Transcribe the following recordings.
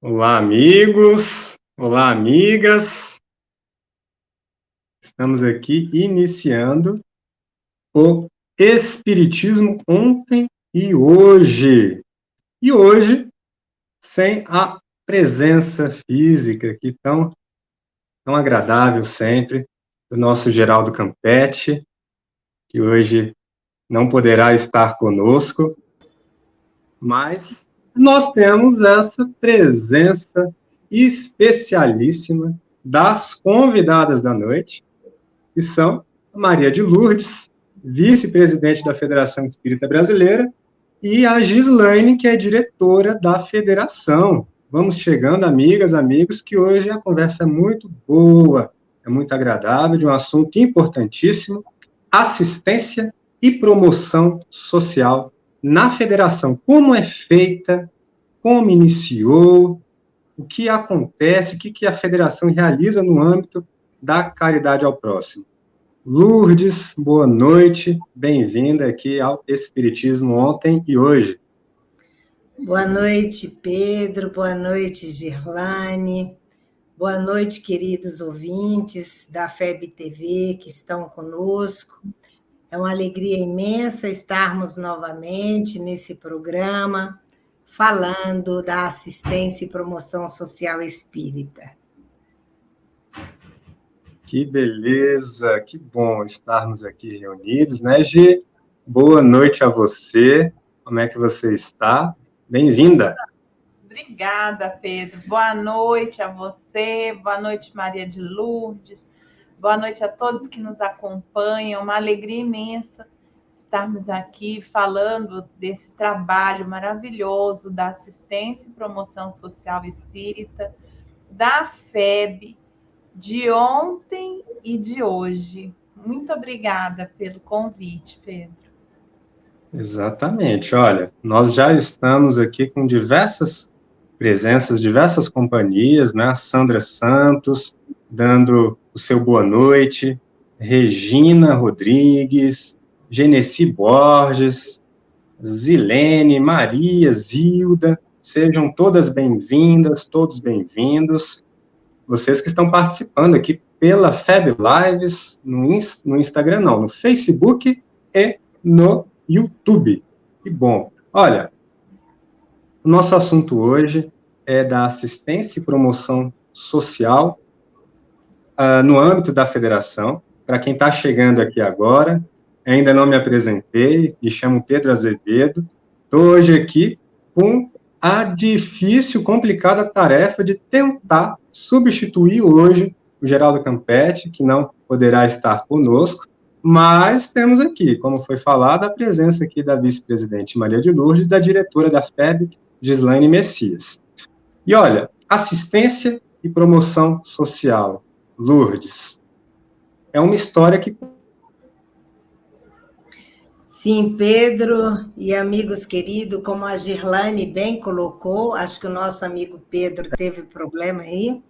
Olá, amigos! Olá, amigas! Estamos aqui iniciando o Espiritismo ontem e hoje. E hoje, sem a presença física aqui tão agradável sempre, do nosso Geraldo Campetti, que hoje não poderá estar conosco, mas nós temos essa presença especialíssima das convidadas da noite, que são a Maria de Lourdes, vice-presidente da Federação Espírita Brasileira, e a Gislaine, que é diretora da federação. Vamos chegando, amigas, amigos, que hoje a conversa é muito boa, é muito agradável, de um assunto importantíssimo, assistência e promoção social na federação. Como é feita, como iniciou, o que acontece, o que a federação realiza no âmbito da caridade ao próximo. Lourdes, boa noite, bem-vinda aqui ao Espiritismo ontem e hoje. Boa noite, Pedro, boa noite, Girlane, boa noite, queridos ouvintes da FEB TV que estão conosco. É uma alegria imensa estarmos novamente nesse programa, falando da assistência e promoção social espírita. Que beleza, que bom estarmos aqui reunidos, né, Gi? Boa noite a você, como é que você está? Bem-vinda. Obrigada, Pedro. Boa noite a você, boa noite, Maria de Lourdes, boa noite a todos que nos acompanham. Uma alegria imensa estarmos aqui falando desse trabalho maravilhoso da assistência e promoção social espírita, da FEB, de ontem e de hoje. Muito obrigada pelo convite, Pedro. Exatamente, olha, nós já estamos aqui com diversas presenças, diversas companhias, né? A Sandra Santos, dando o seu boa noite, Regina Rodrigues, Genesi Borges, Zilene, Maria, Zilda, sejam todas bem-vindas, todos bem-vindos. Vocês que estão participando aqui pela FEB Lives, no Instagram não, no Facebook e no YouTube. Que bom. Olha, o nosso assunto hoje é da assistência e promoção social no âmbito da federação. Para quem está chegando aqui agora, ainda não me apresentei, me chamo Pedro Azevedo, estou hoje aqui com a difícil, complicada tarefa de tentar substituir hoje o Geraldo Campetti, que não poderá estar conosco, mas temos aqui, como foi falado, a presença aqui da vice-presidente Maria de Lourdes, da diretora da FEB, Gislaine Messias. E olha, assistência e promoção social, Lourdes, é uma história que... Sim, Pedro e amigos queridos, como a Girlane bem colocou, acho que o nosso amigo Pedro teve problema aí,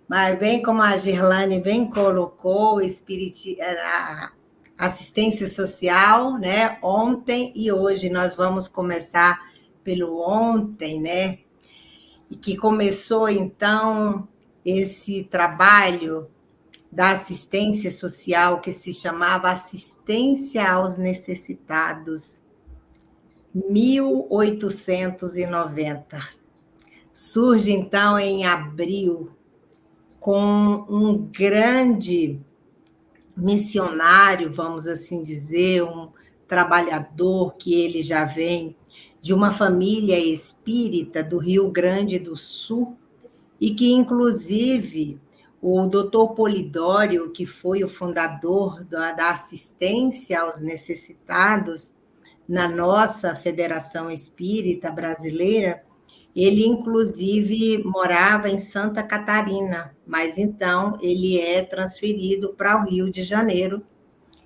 mas bem como a Girlane bem colocou, a assistência social, né? Ontem e hoje nós vamos começar pelo ontem, né? E que começou então esse trabalho da assistência social que se chamava Assistência aos Necessitados, 1890. Surge então em abril com um grande missionário, vamos assim dizer, um trabalhador que ele já vem de uma família espírita do Rio Grande do Sul e que, inclusive, o doutor Polidório, que foi o fundador da assistência aos necessitados na nossa Federação Espírita Brasileira, ele, inclusive, morava em Santa Catarina, mas então ele é transferido para o Rio de Janeiro,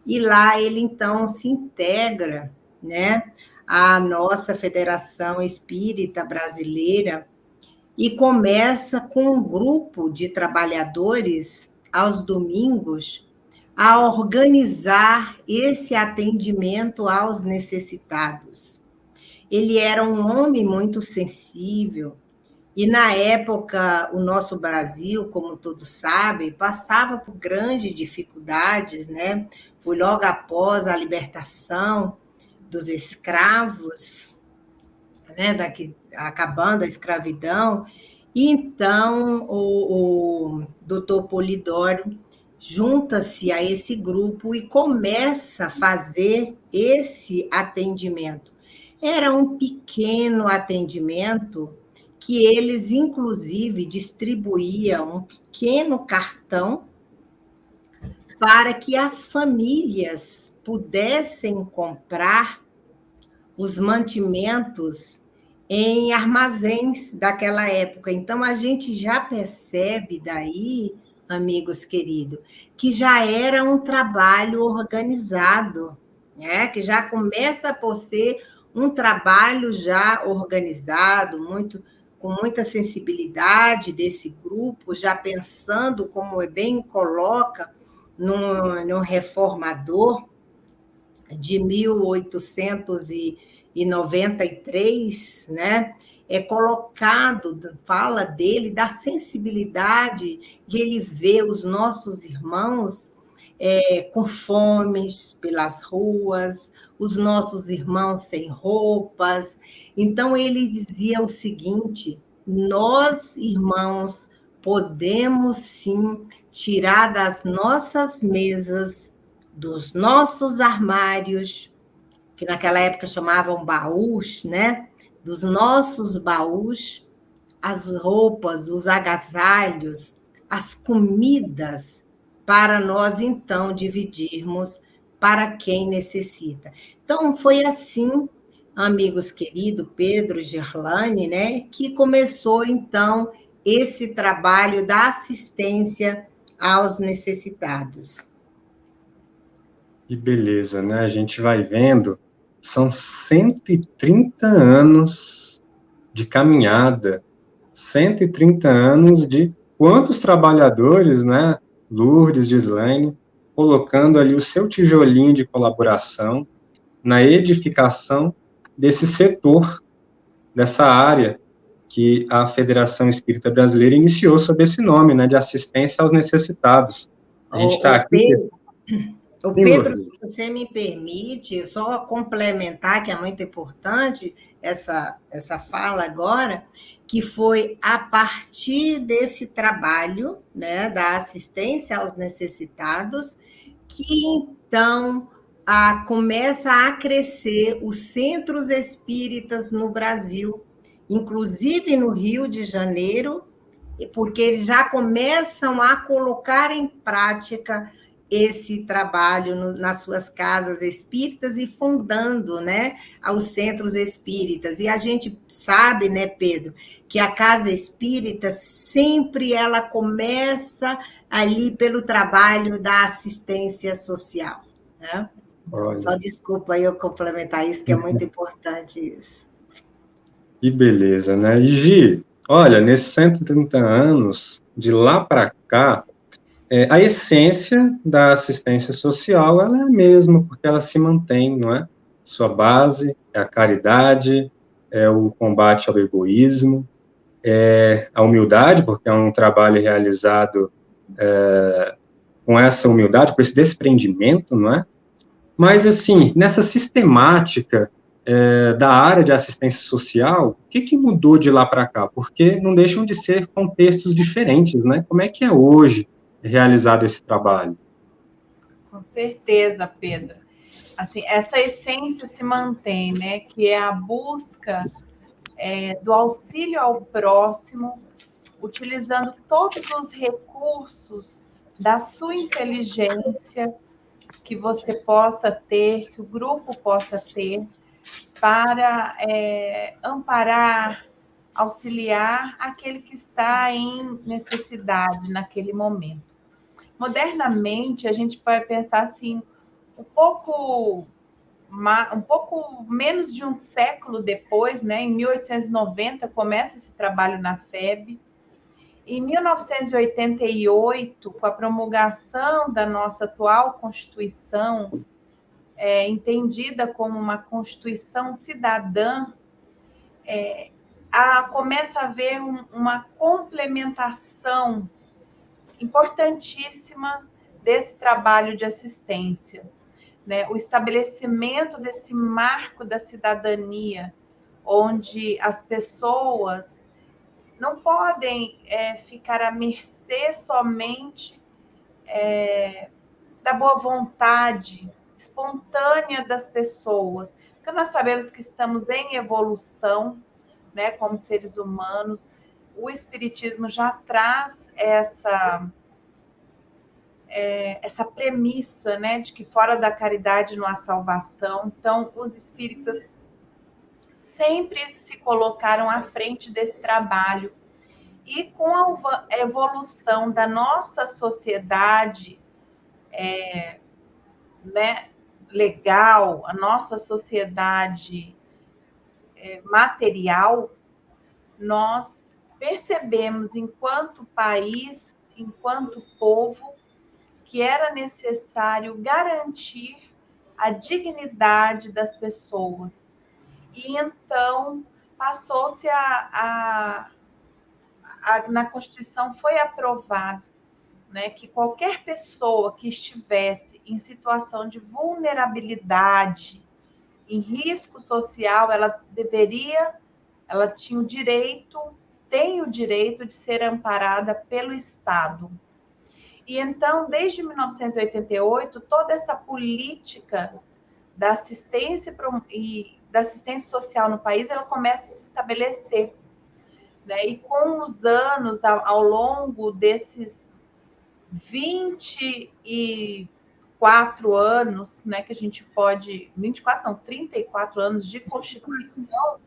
e lá ele, então, se integra, né, à nossa Federação Espírita Brasileira e começa com um grupo de trabalhadores, aos domingos, a organizar esse atendimento aos necessitados. Ele era um homem muito sensível E, na época, o nosso Brasil, como todos sabem, passava por grandes dificuldades, né? Foi logo após a libertação dos escravos, né? Acabando a escravidão. E, então, o doutor Polidoro junta-se a esse grupo e começa a fazer esse atendimento. Era um pequeno atendimento que eles, inclusive, distribuíam um pequeno cartão para que as famílias pudessem comprar os mantimentos em armazéns daquela época. Então, a gente já percebe daí, amigos queridos, que já era um trabalho organizado, né? Que já começa por ser um trabalho já organizado, com muita sensibilidade desse grupo, já pensando, como bem coloca, num reformador de 1893, né? É colocado, fala dele, da sensibilidade de ele ver os nossos irmãos com fomes pelas ruas, os nossos irmãos sem roupas. Então, ele dizia o seguinte: nós, irmãos, podemos sim tirar das nossas mesas, dos nossos armários, que naquela época chamavam baús, né? Dos nossos baús, as roupas, os agasalhos, as comidas, para nós, então, dividirmos para quem necessita. Então, foi assim, amigos queridos, Pedro e Gerlane, né, que começou, então, esse trabalho da assistência aos necessitados. Que beleza, né? A gente vai vendo, são 130 anos de caminhada, 130 anos de quantos trabalhadores, né? Lourdes, Gislaine, colocando ali o seu tijolinho de colaboração na edificação desse setor, dessa área que a Federação Espírita Brasileira iniciou sob esse nome, né? De assistência aos necessitados. A gente está aqui... Pedro, se você me permite, só complementar, que é muito importante essa fala agora, que foi a partir desse trabalho, né, da assistência aos necessitados, que então começa a crescer os centros espíritas no Brasil, inclusive no Rio de Janeiro, porque eles já começam a colocar em prática esse trabalho nas suas casas espíritas e fundando, né, os centros espíritas. E a gente sabe, né, Pedro, que a casa espírita sempre ela começa ali pelo trabalho da assistência social, né? Só desculpa eu complementar isso, que é muito importante isso. Que beleza, né? E, Gi, olha, nesses 130 anos, de lá para cá, a essência da assistência social ela é a mesma, porque ela se mantém, não é? Sua base é a caridade, é o combate ao egoísmo, é a humildade, porque é um trabalho realizado com essa humildade, com esse desprendimento, não é? Mas, assim, nessa sistemática da área de assistência social, o que mudou de lá para cá? Porque não deixam de ser contextos diferentes, né? Como é que é hoje realizado esse trabalho? Com certeza, Pedro. Assim, essa essência se mantém, né? Que é a busca do auxílio ao próximo, utilizando todos os recursos da sua inteligência que você possa ter, que o grupo possa ter, para amparar, auxiliar aquele que está em necessidade naquele momento. Modernamente, a gente vai pensar assim, um pouco menos de um século depois, né, em 1890, começa esse trabalho na FEB. Em 1988, com a promulgação da nossa atual Constituição, entendida como uma Constituição cidadã, começa a haver uma complementação importantíssima desse trabalho de assistência, né? O estabelecimento desse marco da cidadania, onde as pessoas não podem ficar à mercê somente da boa vontade espontânea das pessoas, porque nós sabemos que estamos em evolução, né, como seres humanos. O Espiritismo já traz essa premissa, né, de que fora da caridade não há salvação. Então, os espíritas sempre se colocaram à frente desse trabalho. E com a evolução da nossa sociedade né, legal, a nossa sociedade material, nós percebemos, enquanto país, enquanto povo, que era necessário garantir a dignidade das pessoas. E então passou-se na Constituição foi aprovado, né, que qualquer pessoa que estivesse em situação de vulnerabilidade, em risco social, ela tinha o direito, tem o direito de ser amparada pelo Estado. E então, desde 1988, toda essa política da assistência social no país, ela começa a se estabelecer, né? E com os anos, ao longo desses 24 anos, né, que a gente pode... 34 anos de Constituição,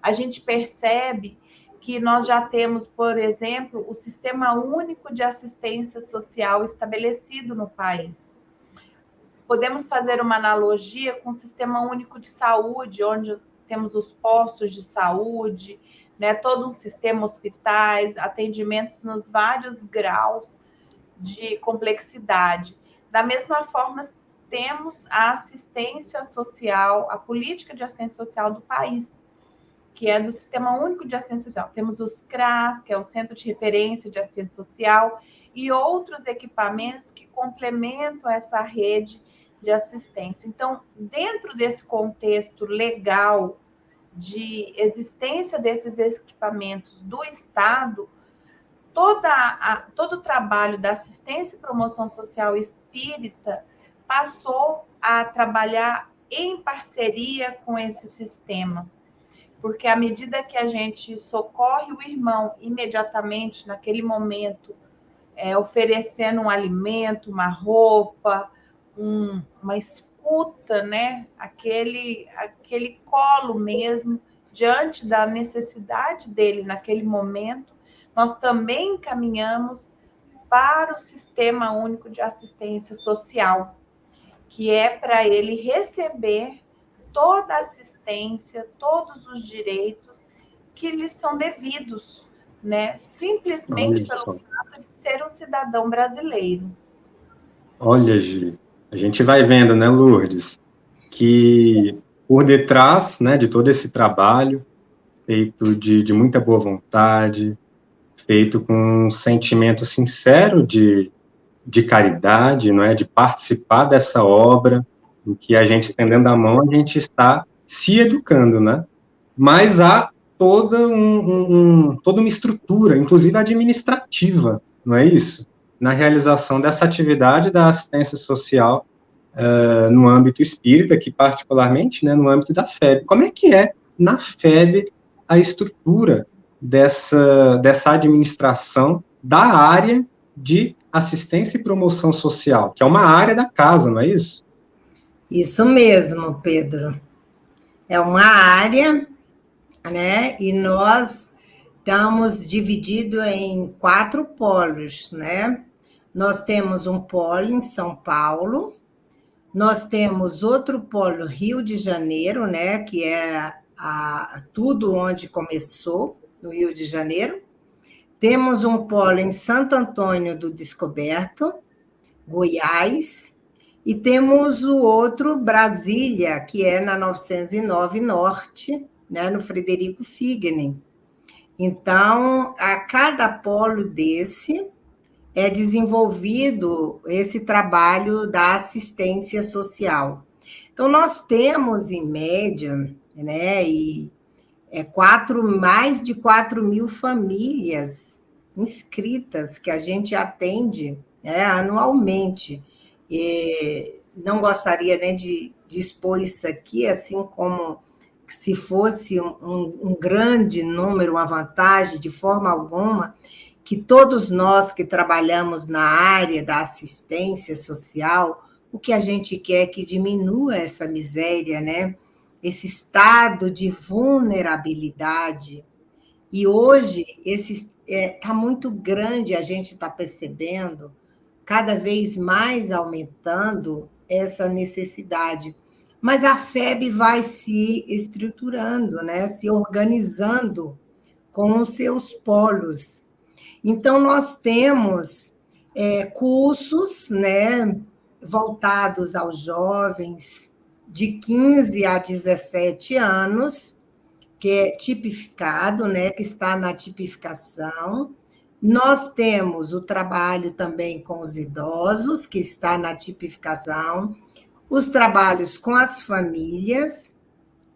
a gente percebe que nós já temos, por exemplo, o Sistema Único de Assistência Social estabelecido no país. Podemos fazer uma analogia com o Sistema Único de Saúde, onde temos os postos de saúde, né, todo um sistema, hospitais, atendimentos nos vários graus de complexidade. Da mesma forma, temos a assistência social, a política de assistência social do país, que é do Sistema Único de Assistência Social. Temos os CRAS, que é o Centro de Referência de Assistência Social, e outros equipamentos que complementam essa rede de assistência. Então, dentro desse contexto legal de existência desses equipamentos do Estado, todo o trabalho da assistência e promoção social espírita passou a trabalhar em parceria com esse sistema. Porque à medida que a gente socorre o irmão imediatamente, naquele momento, oferecendo um alimento, uma roupa, uma escuta, né? Aquele colo mesmo, diante da necessidade dele naquele momento, nós também caminhamos para o Sistema Único de Assistência Social, que é para ele receber toda a assistência, todos os direitos que lhes são devidos, né? Simplesmente pelo fato de ser um cidadão brasileiro. Olha, Gi, a gente vai vendo, né, Lourdes, que por detrás, né, de todo esse trabalho, feito de muita boa vontade, feito com um sentimento sincero de caridade, não é, de participar dessa obra, em que a gente, estendendo a mão, a gente está se educando, né? Mas há toda uma estrutura, inclusive administrativa, não é isso? Na realização dessa atividade da assistência social no âmbito espírita, que particularmente, né, no âmbito da FEB. Como é que é, na FEB, a estrutura dessa administração da área de assistência e promoção social, que é uma área da casa, não é isso? Isso mesmo, Pedro. É uma área, né? E nós estamos divididos em 4 polos, né? Nós temos um polo em São Paulo, nós temos outro polo Rio de Janeiro, né? Que é tudo onde começou, no Rio de Janeiro. Temos um polo em Santo Antônio do Descoberto, Goiás, e temos o outro, Brasília, que é na 909 Norte, né, no Frederico Figner. Então, a cada polo desse é desenvolvido esse trabalho da assistência social. Então, nós temos, em média, né, mais de 4.000 famílias inscritas que a gente atende, né, anualmente. Não gostaria, né, de expor isso aqui, assim como se fosse um grande número, uma vantagem, de forma alguma, que todos nós que trabalhamos na área da assistência social, o que a gente quer é que diminua essa miséria, né? Esse estado de vulnerabilidade. E hoje está muito grande, a gente está percebendo, cada vez mais aumentando essa necessidade. Mas a FEB vai se estruturando, né? Se organizando com os seus polos. Então, nós temos cursos, né, voltados aos jovens de 15 a 17 anos, que é tipificado, né, que está na tipificação. Nós temos o trabalho também com os idosos, que está na tipificação, os trabalhos com as famílias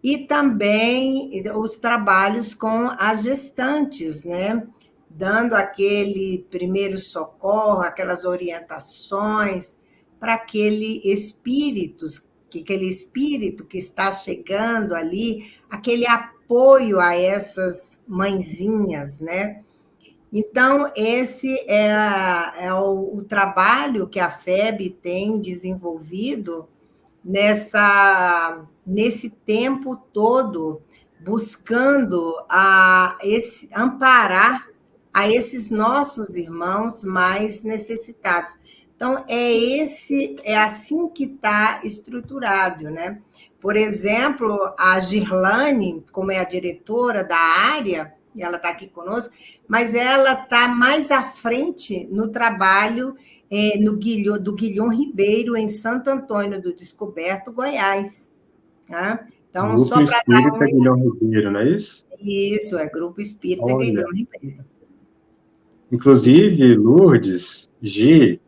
e também os trabalhos com as gestantes, né? Dando aquele primeiro socorro, aquelas orientações para aquele espírito que está chegando ali, aquele apoio a essas mãezinhas, né? Então, esse é o trabalho que a FEB tem desenvolvido nesse tempo todo, buscando amparar a esses nossos irmãos mais necessitados. Então, é assim que está estruturado, né? Por exemplo, a Girlane, como é a diretora da área, e ela está aqui conosco, mas ela está mais à frente no trabalho do Guilhom Ribeiro, em Santo Antônio do Descoberto, Goiás. Tá? Então, Grupo só para dar Espírita Guilhom Ribeiro, não é isso? Isso, é Grupo Espírita Olha. Guilhom Ribeiro. Inclusive, Lourdes, Gi,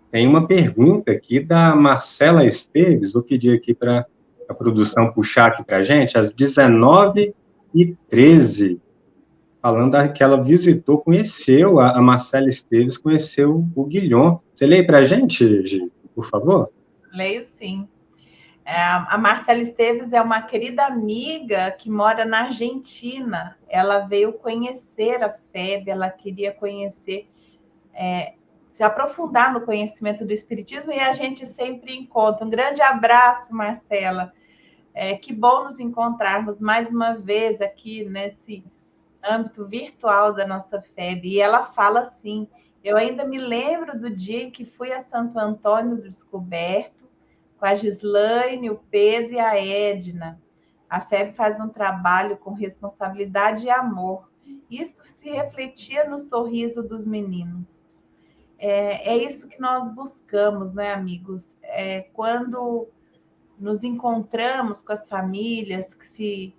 tem uma pergunta aqui da Marcela Esteves, vou pedir aqui para a produção puxar aqui para a gente, às 19h13, falando que ela visitou, conheceu, a Marcela Esteves conheceu o Guilhom. Você lê para a gente, Gi, por favor? Leio sim. A Marcela Esteves é uma querida amiga que mora na Argentina. Ela veio conhecer a FEB, ela queria conhecer, se aprofundar no conhecimento do Espiritismo, e a gente sempre encontra. Um grande abraço, Marcela. Que bom nos encontrarmos mais uma vez aqui nesse âmbito virtual da nossa FEB. E ela fala assim: eu ainda me lembro do dia em que fui a Santo Antônio do Descoberto, com a Gislaine, o Pedro e a Edna. A FEB faz um trabalho com responsabilidade e amor. Isso se refletia no sorriso dos meninos. É isso que nós buscamos, né, amigos? Quando nos encontramos com as famílias que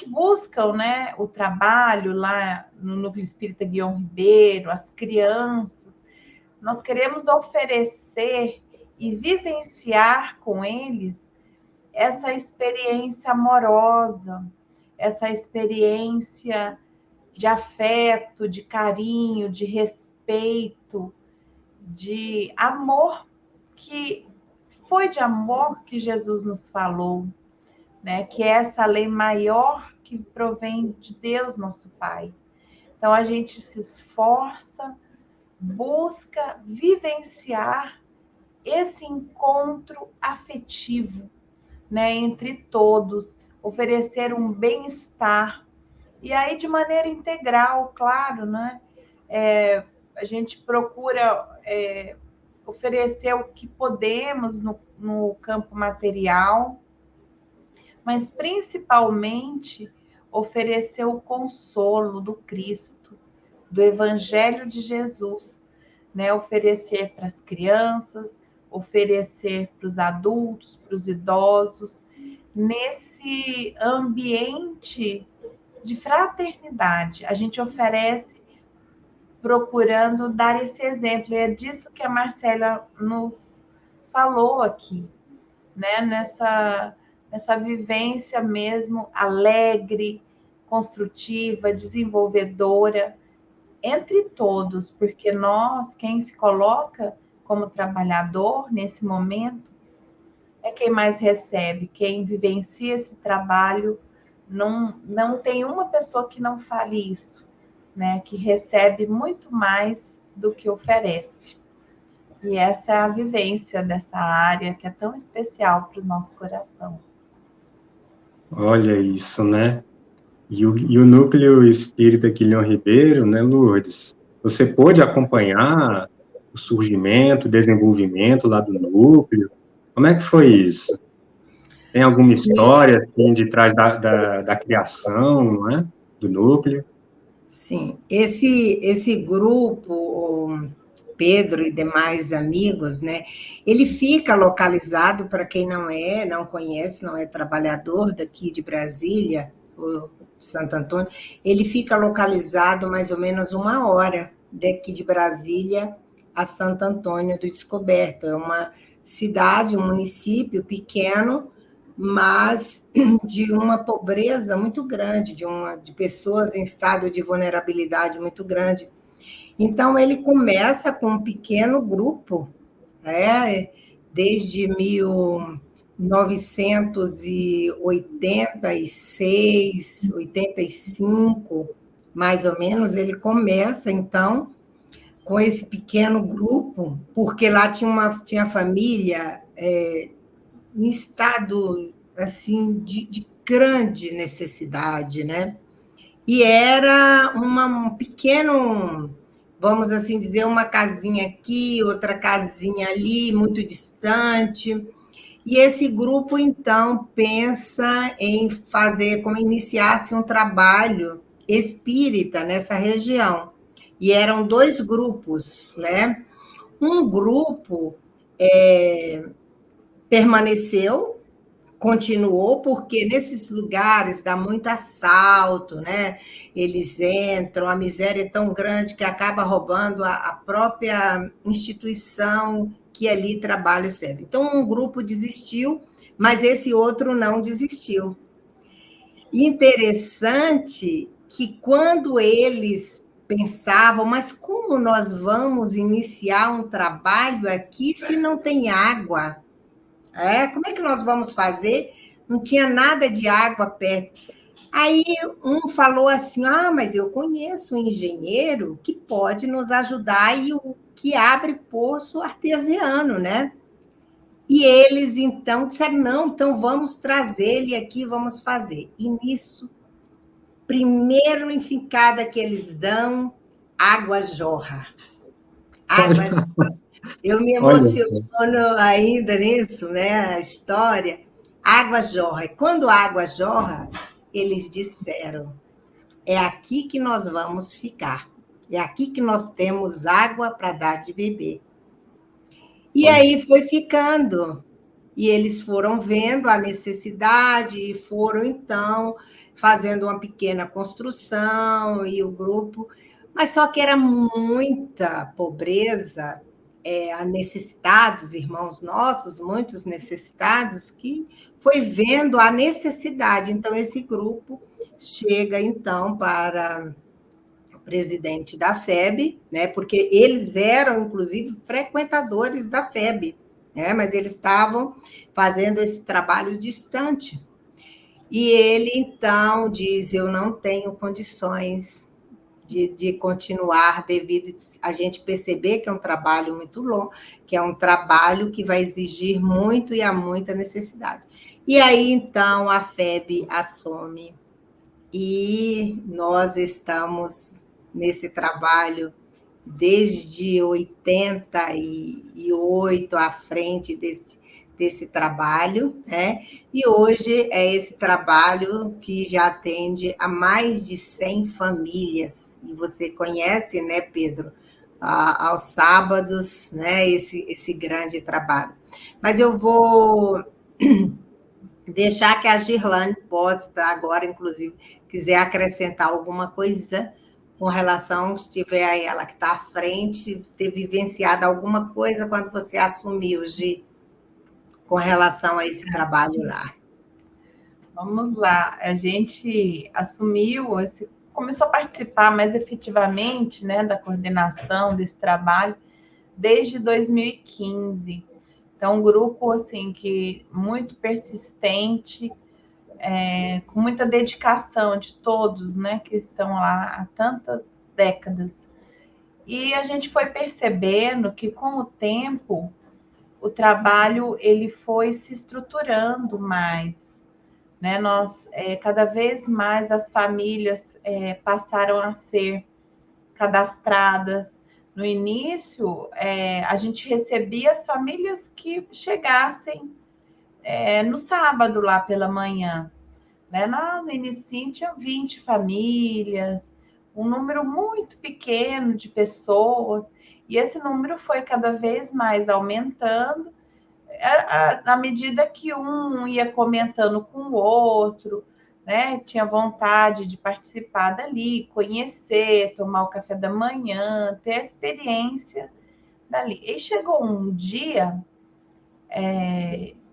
buscam, né, o trabalho lá no Núcleo Espírita Guilhom Ribeiro, as crianças, nós queremos oferecer e vivenciar com eles essa experiência amorosa, essa experiência de afeto, de carinho, de respeito, de amor, que foi de amor que Jesus nos falou, né? Que é essa lei maior que provém de Deus, nosso Pai. Então, a gente se esforça, busca vivenciar esse encontro afetivo, né, entre todos, oferecer um bem-estar, e aí de maneira integral, claro, né? A gente procura oferecer o que podemos no campo material, mas principalmente oferecer o consolo do Cristo, do Evangelho de Jesus, né? Oferecer para as crianças, oferecer para os adultos, para os idosos, nesse ambiente de fraternidade. A gente oferece procurando dar esse exemplo. E é disso que a Marcela nos falou aqui, né? Nessa vivência mesmo alegre, construtiva, desenvolvedora, entre todos, porque nós, quem se coloca como trabalhador nesse momento, é quem mais recebe, quem vivencia esse trabalho. Não tem uma pessoa que não fale isso, né? Que recebe muito mais do que oferece. E essa é a vivência dessa área que é tão especial para o nosso coração. Olha isso, né? E o Núcleo Espírita Quilhão Ribeiro, né, Lourdes? Você pôde acompanhar o surgimento, o desenvolvimento lá do núcleo? Como é que foi isso? Tem alguma história assim, de trás da criação, não é? Do núcleo? Sim, esse grupo, o Pedro e demais amigos, né? Ele fica localizado, para quem não conhece, não é trabalhador daqui de Brasília, o Santo Antônio, ele fica localizado mais ou menos 1 hora daqui de Brasília a Santo Antônio do Descoberto. É uma cidade, um município pequeno, mas de uma pobreza muito grande, de pessoas em estado de vulnerabilidade muito grande. Então, ele começa com um pequeno grupo, né, desde 1986, 85, mais ou menos, ele começa, então, com esse pequeno grupo, porque lá tinha família em estado assim de grande necessidade, né? E era um pequeno, vamos assim dizer, uma casinha aqui, outra casinha ali, muito distante. E esse grupo, então, pensa em fazer, como iniciasse um trabalho espírita nessa região. E eram 2 grupos, né? Um grupo permaneceu, continuou, porque nesses lugares dá muito assalto, né? Eles entram, a miséria é tão grande que acaba roubando a própria instituição que ali trabalha e serve. Então, um grupo desistiu, mas esse outro não desistiu. Interessante que quando eles pensavam, mas como nós vamos iniciar um trabalho aqui se não tem água? Como é que nós vamos fazer? Não tinha nada de água perto. Aí um falou assim: mas eu conheço um engenheiro que pode nos ajudar e o que abre poço artesiano, né? E eles então disseram: não, então vamos trazer ele aqui, vamos fazer. E nisso, primeiro enficada que eles dão, água jorra. Água jorra. Eu me emociono ainda nisso, né? A história. Água jorra. E quando a água jorra, eles disseram: é aqui que nós vamos ficar. É aqui que nós temos água para dar de beber. E aí foi ficando. E eles foram vendo a necessidade e foram, então, fazendo uma pequena construção e o grupo. Mas só que era muita pobreza, a necessitados, irmãos nossos, muitos necessitados, que foi vendo a necessidade. Então, esse grupo chega, então, para o presidente da FEB, né, porque eles eram, inclusive, frequentadores da FEB, né, mas eles estavam fazendo esse trabalho distante. E ele, então, diz: eu não tenho condições de continuar, devido a gente perceber que é um trabalho muito longo, que é um trabalho que vai exigir muito e há muita necessidade. E aí, então, a FEB assume e nós estamos nesse trabalho desde 88 à frente desse trabalho, né? E hoje é esse trabalho que já atende a mais de 100 famílias. E você conhece, né, Pedro, aos sábados, né, esse grande trabalho. Mas eu vou deixar que a Girlane possa agora, inclusive, quiser acrescentar alguma coisa com relação, se tiver aí ela que está à frente, ter vivenciado alguma coisa quando você assumiu, Gi, com relação a esse trabalho lá. Vamos lá, a gente começou a participar mais efetivamente, né, da coordenação desse trabalho desde 2015. Então, um grupo assim que muito persistente, com muita dedicação de todos, né, que estão lá há tantas décadas. E a gente foi percebendo que com o tempo o trabalho ele foi se estruturando mais, né? Cada vez mais as famílias passaram a ser cadastradas. No início, a gente recebia as famílias que chegassem no sábado lá pela manhã, né? No início tinha 20 famílias, um número muito pequeno de pessoas, e esse número foi cada vez mais aumentando à medida que um ia comentando com o outro, né? Tinha vontade de participar dali, conhecer, tomar o café da manhã, ter a experiência dali. E chegou um dia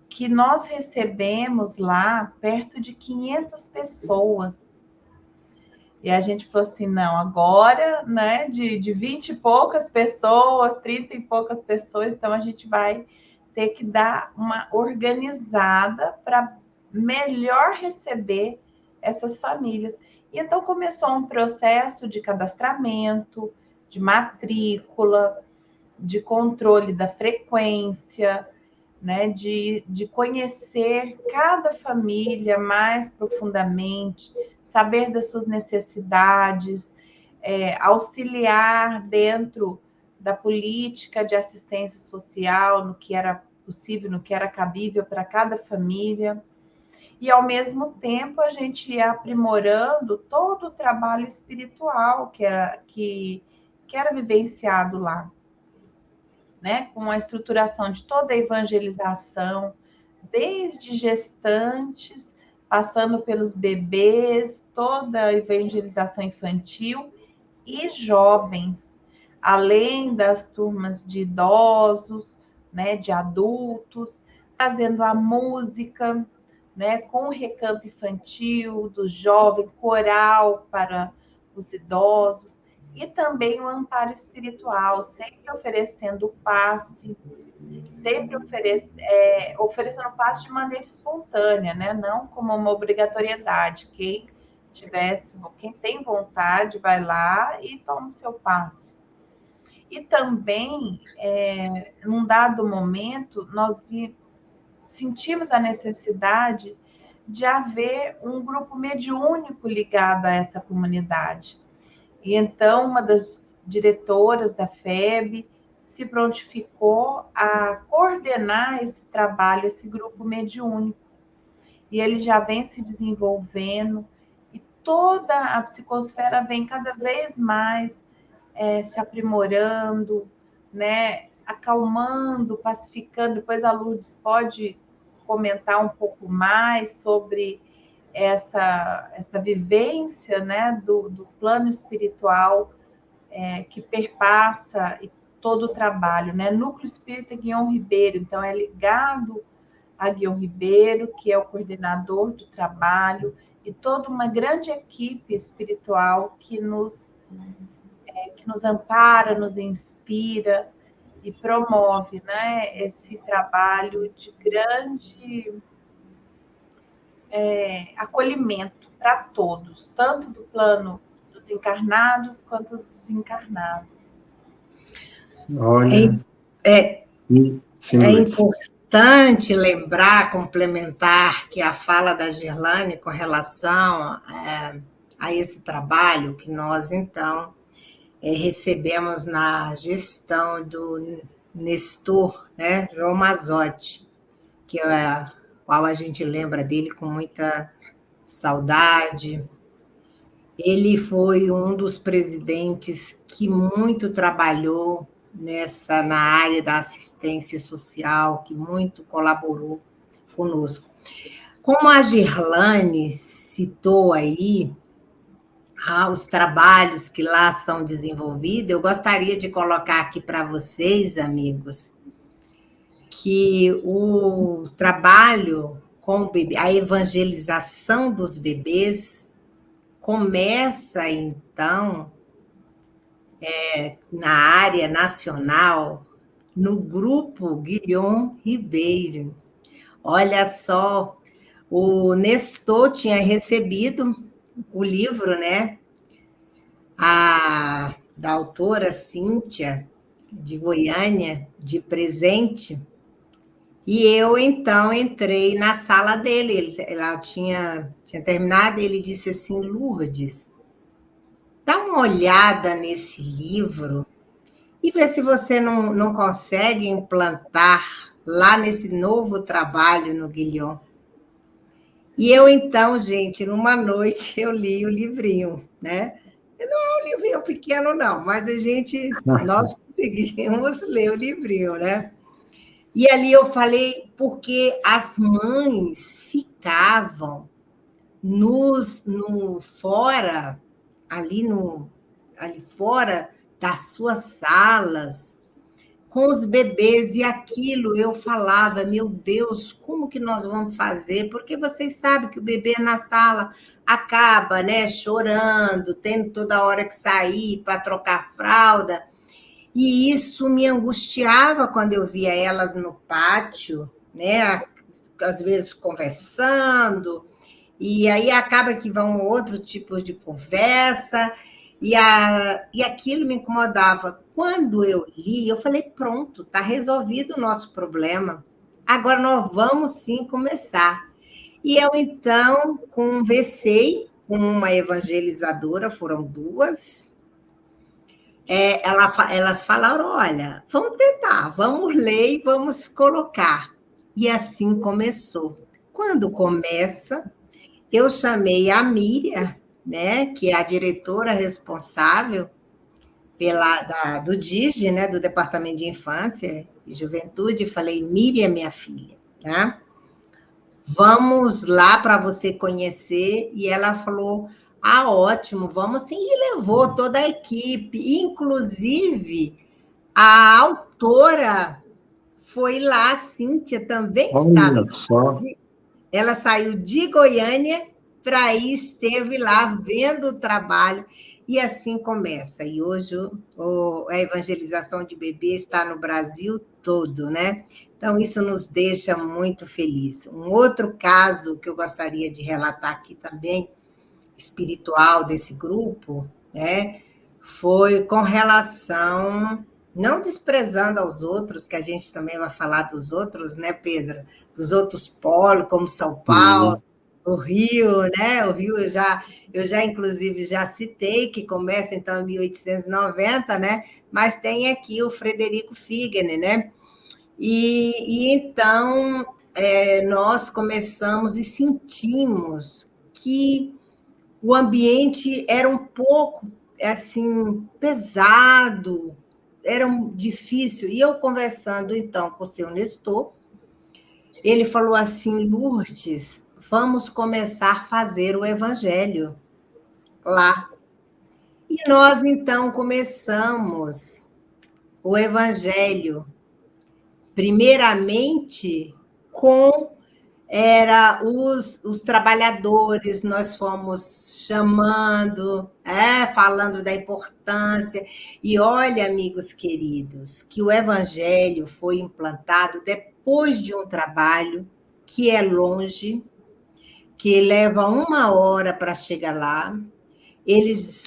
que nós recebemos lá perto de 500 pessoas. E a gente falou assim, não, agora, né, de 20 e poucas pessoas, 30 e poucas pessoas, então a gente vai ter que dar uma organizada para melhor receber essas famílias. E então começou um processo de cadastramento, de matrícula, de controle da frequência, né, de conhecer cada família mais profundamente, saber das suas necessidades, auxiliar dentro da política de assistência social, no que era possível, no que era cabível para cada família. E, ao mesmo tempo, a gente ia aprimorando todo o trabalho espiritual que era vivenciado lá, né? Com a estruturação de toda a evangelização, desde gestantes, passando pelos bebês, toda a evangelização infantil e jovens, além das turmas de idosos, né, de adultos, trazendo a música, né, com o recanto infantil, do jovem, coral para os idosos, e também o amparo espiritual, sempre oferecendo passe, sempre oferecendo passe de maneira espontânea, né? Não como uma obrigatoriedade. Quem tem vontade, vai lá e toma o seu passe. E também, num dado momento, nós sentimos a necessidade de haver um grupo mediúnico ligado a essa comunidade. E então, uma das diretoras da FEB se prontificou a coordenar esse trabalho, esse grupo mediúnico. E ele já vem se desenvolvendo, e toda a psicosfera vem cada vez mais se aprimorando, né? Acalmando, pacificando. Depois a Lourdes pode comentar um pouco mais sobre essa vivência, né, do plano espiritual que perpassa todo o trabalho, né? Núcleo Espírita Guion Ribeiro, então é ligado a Guion Ribeiro, que é o coordenador do trabalho, e toda uma grande equipe espiritual que nos ampara, nos inspira e promove, né, esse trabalho de grande acolhimento para todos, tanto do plano dos encarnados quanto dos desencarnados. Olha, sim, é importante lembrar, complementar, que a fala da Gerlane com relação a esse trabalho que nós, então, recebemos na gestão do Nestor, né, João Mazzotti, que qual a gente lembra dele com muita saudade. Ele foi um dos presidentes que muito trabalhou na área da assistência social, que muito colaborou conosco. Como a Gerlane citou aí, os trabalhos que lá são desenvolvidos, eu gostaria de colocar aqui para vocês, amigos, que o trabalho com o bebê, a evangelização dos bebês, começa, então, na área nacional, no grupo Guilhom Ribeiro. Olha só, o Nestor tinha recebido o livro, né? Da autora Cíntia, de Goiânia, de presente, e eu, então, entrei na sala dele, ela tinha terminado, e ele disse assim, Lourdes, dá uma olhada nesse livro e vê se você não consegue implantar lá nesse novo trabalho no Guilhom. E eu, então, gente, numa noite, eu li o livrinho, né? Não é um livrinho pequeno, não, mas nós conseguimos ler o livrinho, né? E ali eu falei, porque as mães ficavam fora, ali fora das suas salas, com os bebês, e aquilo eu falava, meu Deus, como que nós vamos fazer? Porque vocês sabem que o bebê na sala acaba, né, chorando, tendo toda hora que sair para trocar fralda, e isso me angustiava quando eu via elas no pátio, né, às vezes conversando, e aí acaba que vão outro tipo de conversa, e aquilo me incomodava. Quando eu li, eu falei, pronto, está resolvido o nosso problema. Agora nós vamos sim começar. E eu, então, conversei com uma evangelizadora, foram duas. Elas falaram, olha, vamos tentar, vamos ler e vamos colocar. E assim começou. Quando começa, eu chamei a Miriam, né, que é a diretora responsável do DIGE, né, do Departamento de Infância e Juventude, e falei, Miriam, minha filha, tá? Vamos lá para você conhecer. E ela falou, ótimo, vamos sim, e levou toda a equipe, inclusive a autora foi lá, a Cíntia também estava. Olha só. Ela saiu de Goiânia para ir, esteve lá vendo o trabalho, e assim começa. E hoje a evangelização de bebê está no Brasil todo, né? Então, isso nos deixa muito felizes. Um outro caso que eu gostaria de relatar aqui também, espiritual desse grupo, né, foi com relação, não desprezando aos outros, que a gente também vai falar dos outros, né, Pedro? Dos outros polos, como São Paulo, o Rio, né? O Rio eu já inclusive já citei, que começa então em 1890, né? Mas tem aqui o Frederico Figner, né? E então nós começamos e sentimos que o ambiente era um pouco assim pesado, era difícil. E eu conversando então com o seu Nestor, ele falou assim, Lourdes, vamos começar a fazer o evangelho lá. E nós, então, começamos o evangelho, primeiramente, os trabalhadores, nós fomos chamando, falando da importância. E olha, amigos queridos, que o evangelho foi implantado depois de um trabalho que é longe, que leva 1 hora para chegar lá.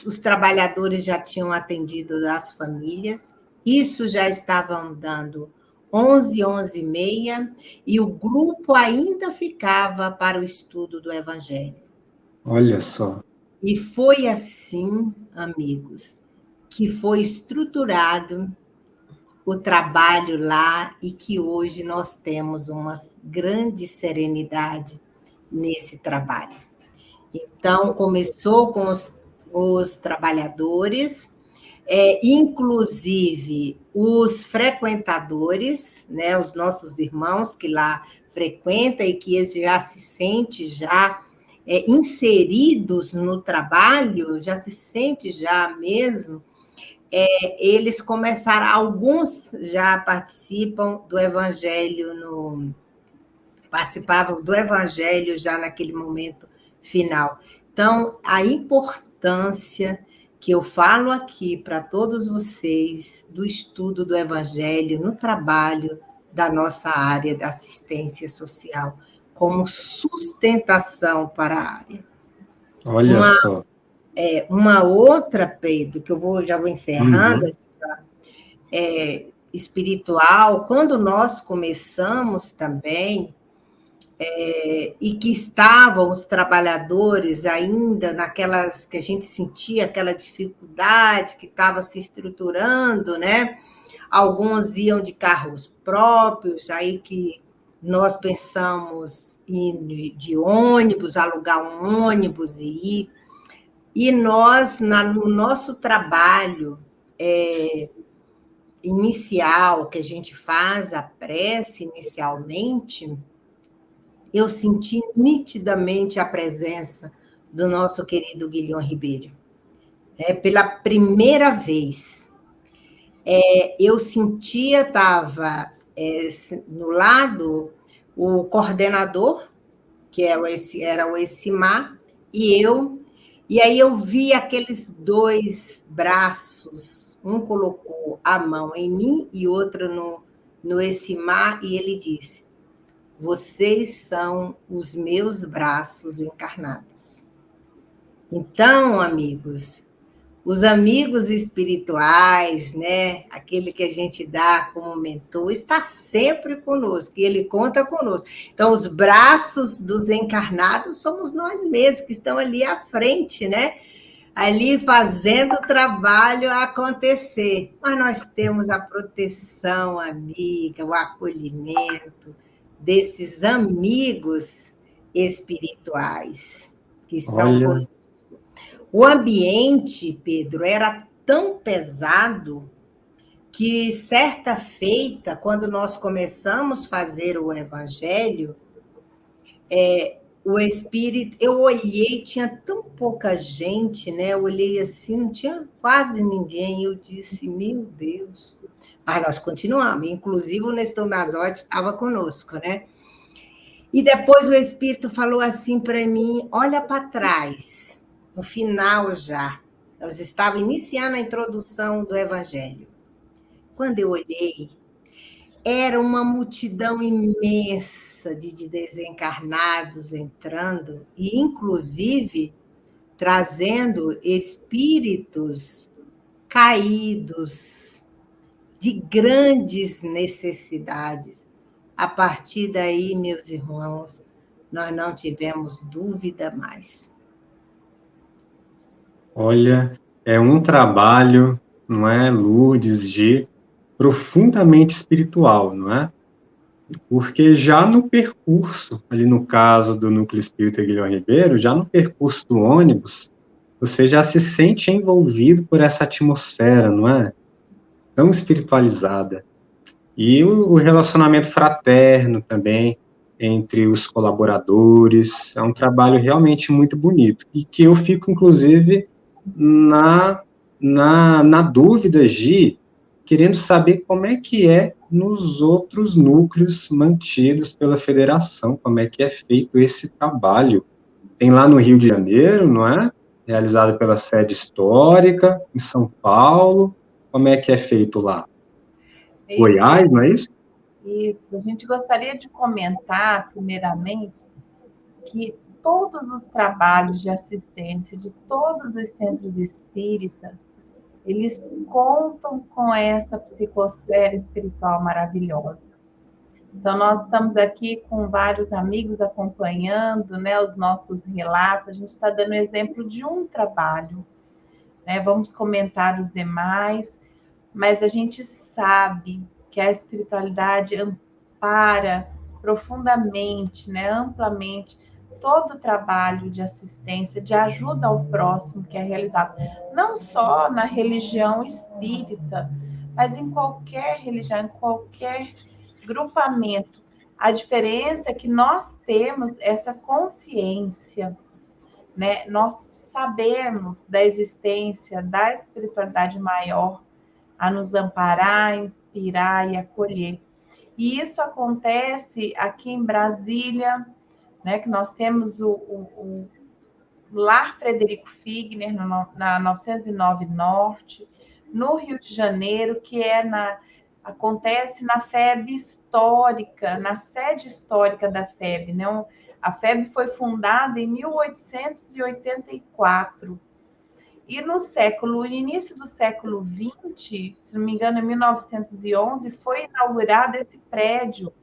Os trabalhadores já tinham atendido as famílias, isso já estava andando 11, 11h30, e o grupo ainda ficava para o estudo do Evangelho. Olha só. E foi assim, amigos, que foi estruturado o trabalho lá e que hoje nós temos uma grande serenidade nesse trabalho. Então, começou com os trabalhadores, inclusive os frequentadores, né, os nossos irmãos que lá frequentam e que eles já se sentem já inseridos no trabalho, já se sente já mesmo, eles começaram, alguns já participam do Evangelho, participavam do Evangelho já naquele momento final. Então, a importância que eu falo aqui para todos vocês do estudo do Evangelho no trabalho da nossa área da assistência social, como sustentação para a área. Olha só. Uma outra, Pedro, que já vou encerrando, espiritual, quando nós começamos também, e que estavam os trabalhadores ainda naquelas que a gente sentia aquela dificuldade que estava se estruturando, né? Alguns iam de carros próprios, aí que nós pensamos em de ônibus, alugar um ônibus e ir. E nós, no nosso trabalho inicial, que a gente faz a prece inicialmente, eu senti nitidamente a presença do nosso querido Guilhom Ribeiro. Pela primeira vez, eu sentia, estava no lado o coordenador, que era o Essimar, e aí eu vi aqueles dois braços, um colocou a mão em mim e outro no Essimar, e ele disse: vocês são os meus braços encarnados. Então, amigos, os amigos espirituais, né, aquele que a gente dá como mentor, está sempre conosco, e ele conta conosco. Então, os braços dos encarnados somos nós mesmos, que estão ali à frente, né? Ali fazendo o trabalho acontecer. Mas nós temos a proteção amiga, o acolhimento desses amigos espirituais que estão conosco. O ambiente, Pedro, era tão pesado que, certa feita, quando nós começamos a fazer o Evangelho, o Espírito, eu olhei, tinha tão pouca gente, né? Eu olhei assim, não tinha quase ninguém. Eu disse, meu Deus. Mas nós continuamos, inclusive o Nestor Mazotti estava conosco, né? E depois o Espírito falou assim para mim, olha para trás. No final já, nós estávamos iniciando a introdução do Evangelho. Quando eu olhei, era uma multidão imensa de desencarnados entrando, e inclusive trazendo espíritos caídos, de grandes necessidades. A partir daí, meus irmãos, nós não tivemos dúvida mais. Olha, é um trabalho, não é, Lourdes, profundamente espiritual, não é? Porque já no percurso, ali no caso do Núcleo Espírita Guilhom Ribeiro, já no percurso do ônibus, você já se sente envolvido por essa atmosfera, não é? Tão espiritualizada. E o relacionamento fraterno também entre os colaboradores, é um trabalho realmente muito bonito, e que eu fico, inclusive, na dúvida, querendo saber como é que é nos outros núcleos mantidos pela federação, como é que é feito esse trabalho. Tem lá no Rio de Janeiro, não é? Realizado pela sede histórica, em São Paulo, como é que é feito lá? Goiás, não é isso? Isso. A gente gostaria de comentar, primeiramente, que todos os trabalhos de assistência de todos os centros espíritas, eles contam com essa psicosfera espiritual maravilhosa. Então, nós estamos aqui com vários amigos acompanhando, né, os nossos relatos. A gente está dando exemplo de um trabalho, né? Vamos comentar os demais, mas a gente sabe que a espiritualidade ampara profundamente, né, amplamente, todo o trabalho de assistência, de ajuda ao próximo que é realizado, não só na religião espírita, mas em qualquer religião, em qualquer grupamento. A diferença é que nós temos essa consciência né, nós sabemos da existência da espiritualidade maior a nos amparar, inspirar e acolher. E isso acontece aqui em Brasília, né, que nós temos o Lar Frederico Figner, na 909 Norte, no Rio de Janeiro, que acontece na FEB histórica, na sede histórica da FEB, né? A FEB foi fundada em 1884. E no início do século XX, se não me engano, em 1911, foi inaugurado esse prédio,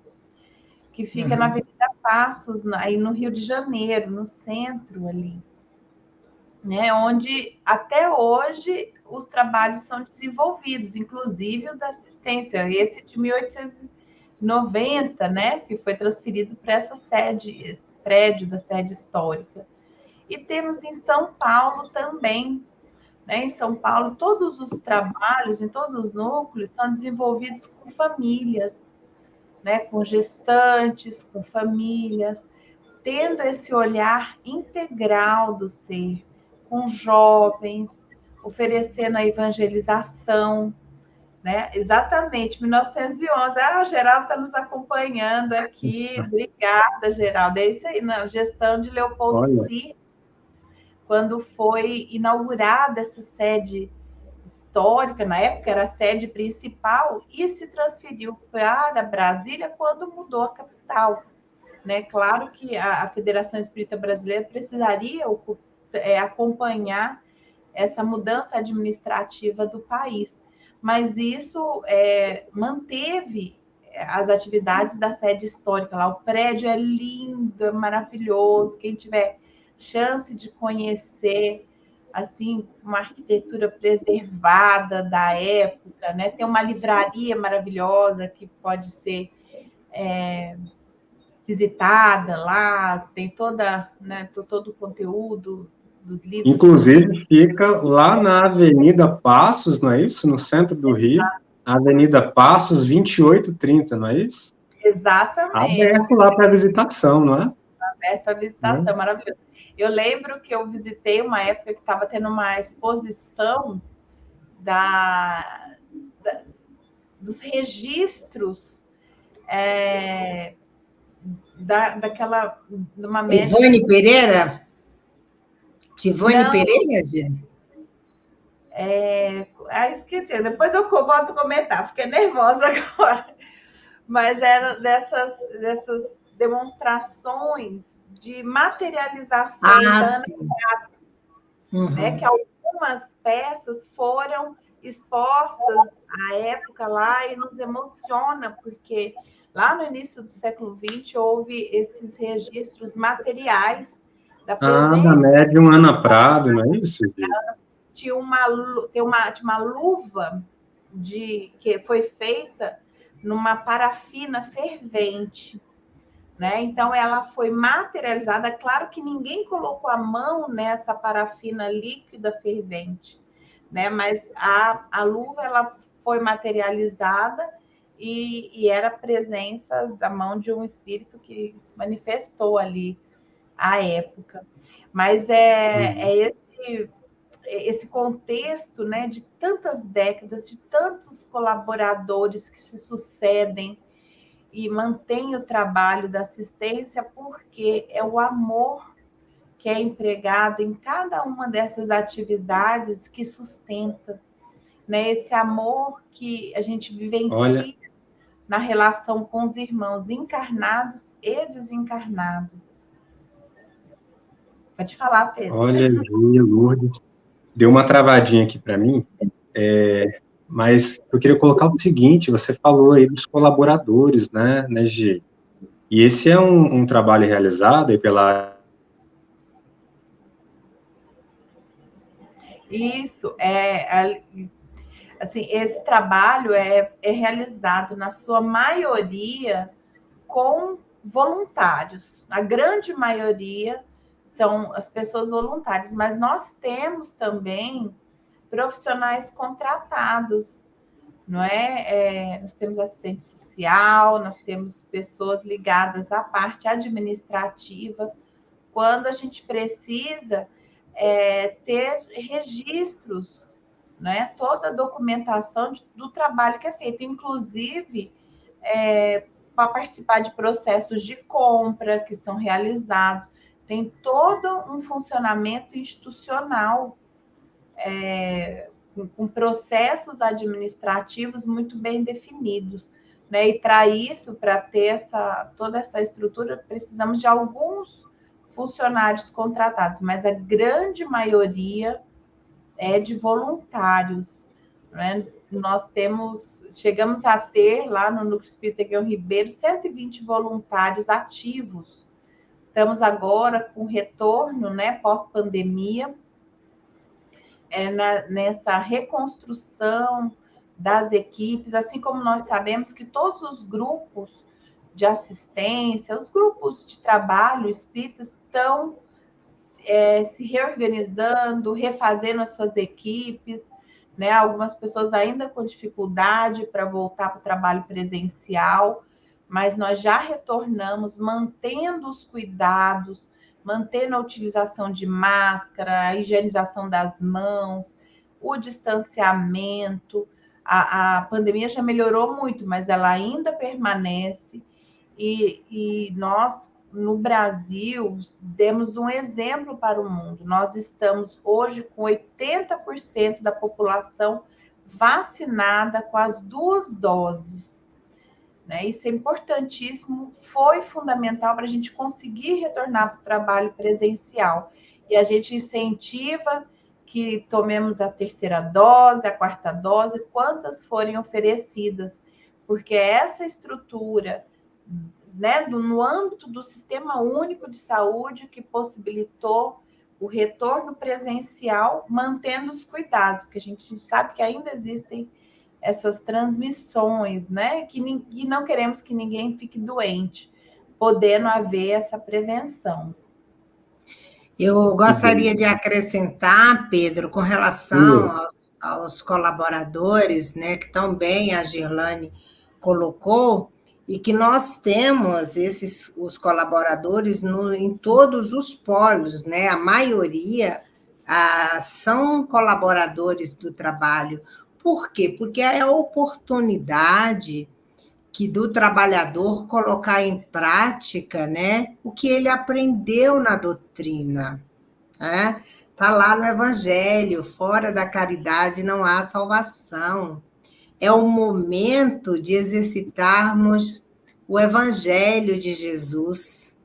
que fica na Avenida Passos, aí no Rio de Janeiro, no centro ali, né? Onde até hoje os trabalhos são desenvolvidos, inclusive o da assistência, esse de 1890, né? Que foi transferido para essa sede, esse prédio da sede histórica. E temos em São Paulo também, né? Em São Paulo, todos os trabalhos, em todos os núcleos, são desenvolvidos com famílias, né? Com gestantes, com famílias, tendo esse olhar integral do ser, com jovens, oferecendo a evangelização, né? Exatamente, 1911. O Geraldo está nos acompanhando aqui. Obrigada, Geraldo. É isso aí, na gestão de Leopoldo Cirne, quando foi inaugurada essa sede histórica, na época era a sede principal, e se transferiu para Brasília quando mudou a capital. Né? Claro que a Federação Espírita Brasileira precisaria acompanhar essa mudança administrativa do país, mas isso manteve as atividades da sede histórica lá. O prédio é lindo, é maravilhoso. Quem tiver chance de conhecer, assim, uma arquitetura preservada da época, né? Tem uma livraria maravilhosa que pode ser visitada lá, tem né, todo o conteúdo dos livros. Inclusive, fica lá na Avenida Passos, não é isso? No centro do Rio. Avenida Passos, 2830, não é isso? Exatamente. Aberto lá para visitação, não é? Aberto para visitação, maravilhoso. Eu lembro que eu visitei uma época que estava tendo uma exposição dos registros daquela... Ivone Pereira? Tivone Pereira, gente? Esqueci, depois eu volto a comentar, fiquei nervosa agora. Mas era dessas demonstrações de materializações da Ana Prata, né? Que algumas peças foram expostas à época lá e nos emociona, porque lá no início do século XX houve esses registros materiais da presença. Da médium Ana Prado, não é isso? Tinha uma luva que foi feita numa parafina fervente, né? Então ela foi materializada. Claro que ninguém colocou a mão nessa parafina líquida fervente, né? Mas a luva ela foi materializada e era a presença da mão de um espírito que se manifestou ali à época. Mas esse contexto, né, de tantas décadas, de tantos colaboradores que se sucedem e mantêm o trabalho da assistência, porque é o amor que é empregado em cada uma dessas atividades que sustenta, né, esse amor que a gente vivencia na relação com os irmãos encarnados e desencarnados. Pode falar, Pedro. Olha, Júlia, Lourdes, deu uma travadinha aqui para mim, mas eu queria colocar o seguinte: você falou aí dos colaboradores, né, Gi? E esse é um trabalho realizado aí pela... Isso, assim, esse trabalho é realizado, na sua maioria, com voluntários. A grande maioria são as pessoas voluntárias, mas nós temos também profissionais contratados, não é? Nós temos assistente social, nós temos pessoas ligadas à parte administrativa, quando a gente precisa ter registros, né? Toda a documentação do trabalho que é feito, inclusive para participar de processos de compra que são realizados. Tem todo um funcionamento institucional com processos administrativos muito bem definidos, né? E para isso, para ter toda essa estrutura, precisamos de alguns funcionários contratados, mas a grande maioria é de voluntários, né? Nós chegamos a ter lá no Núcleo Espírita Guião Ribeiro 120 voluntários ativos. Estamos agora com retorno, né, pós-pandemia, nessa reconstrução das equipes, assim como nós sabemos que todos os grupos de assistência, os grupos de trabalho espíritas estão se reorganizando, refazendo as suas equipes, né? Algumas pessoas ainda com dificuldade para voltar para o trabalho presencial, mas nós já retornamos, mantendo os cuidados, mantendo a utilização de máscara, a higienização das mãos, o distanciamento. A pandemia já melhorou muito, mas ela ainda permanece. E nós, no Brasil, demos um exemplo para o mundo. Nós estamos hoje com 80% da população vacinada com as 2 doses. Né? Isso é importantíssimo, foi fundamental para a gente conseguir retornar para o trabalho presencial. E a gente incentiva que tomemos a 3ª dose, a 4ª dose, quantas forem oferecidas, porque essa estrutura, né, no âmbito do Sistema Único de Saúde que possibilitou o retorno presencial, mantendo os cuidados, porque a gente sabe que ainda existem essas transmissões, né, que não queremos que ninguém fique doente, podendo haver essa prevenção. Eu gostaria de acrescentar, Pedro, com relação aos colaboradores, né, que também a Girlane colocou, e que nós temos os colaboradores em todos os polos, né? A maioria são colaboradores do trabalho. Por quê? Porque é a oportunidade do trabalhador colocar em prática, né, o que ele aprendeu na doutrina. Né? Está lá no Evangelho, fora da caridade não há salvação. É o momento de exercitarmos o Evangelho de Jesus,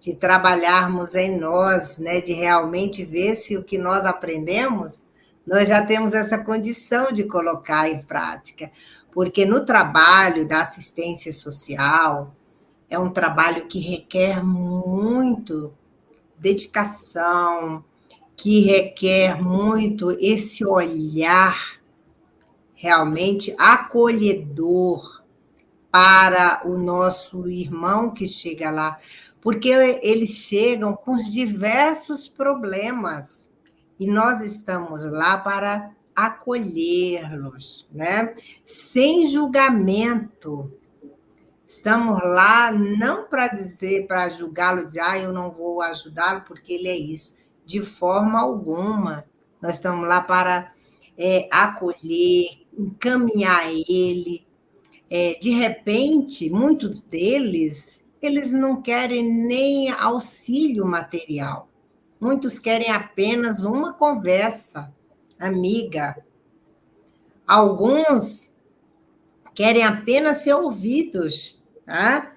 de trabalharmos em nós, né? De realmente ver se o que nós aprendemos, nós já temos essa condição de colocar em prática. Porque no trabalho da assistência social, é um trabalho que requer muito dedicação, que requer muito esse olhar realmente acolhedor para o nosso irmão que chega lá, porque eles chegam com os diversos problemas e nós estamos lá para acolhê-los, né? Sem julgamento. Estamos lá não para julgá-lo, dizer, eu não vou ajudá-lo porque ele é isso. De forma alguma. Nós estamos lá para acolher, encaminhar ele. De repente, muitos deles, eles não querem nem auxílio material. Muitos querem apenas uma conversa amiga. Alguns querem apenas ser ouvidos. Tá?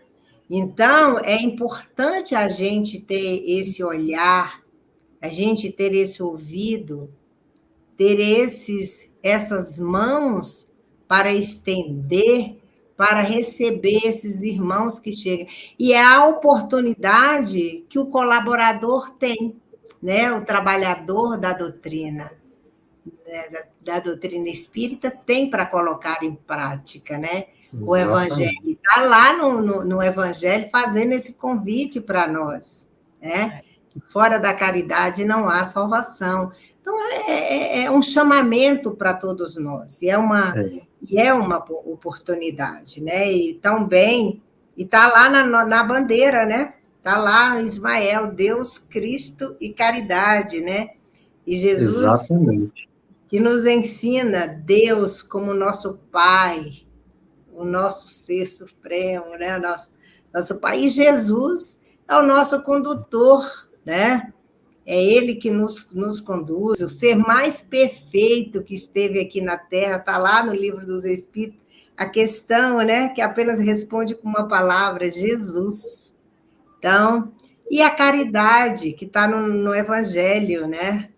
Então, é importante a gente ter esse olhar, a gente ter esse ouvido, ter essas mãos para estender, para receber esses irmãos que chegam. E é a oportunidade que o colaborador tem, né? O trabalhador da doutrina, né? da doutrina espírita, tem para colocar em prática, né? O Evangelho. Está lá no Evangelho fazendo esse convite para nós, né? Fora da caridade não há salvação. Então, é um chamamento para todos nós, e é uma oportunidade, né? E também, está lá na bandeira, né? Está lá Ismael, Deus, Cristo e caridade, né? E Jesus, Exatamente. que nos ensina Deus como nosso Pai, o nosso ser supremo, né? Nosso Pai. E Jesus é o nosso condutor, né? É Ele que nos conduz. O ser mais perfeito que esteve aqui na Terra está lá no Livro dos Espíritos. A questão, né, que apenas responde com uma palavra, Jesus. Então, e a caridade, que está no Evangelho, né?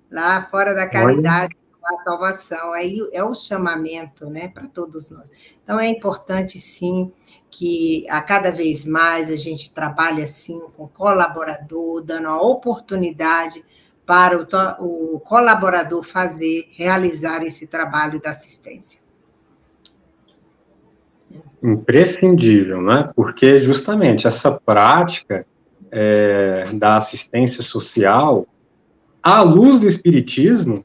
Lá fora da Olha, caridade, a salvação. Aí é o chamamento, né, para todos nós. Então, é importante, sim, que a cada vez mais a gente trabalhe assim com o colaborador, dando a oportunidade para o colaborador realizar esse trabalho da assistência. imprescindível, né? Porque justamente essa prática da assistência social, à luz do espiritismo,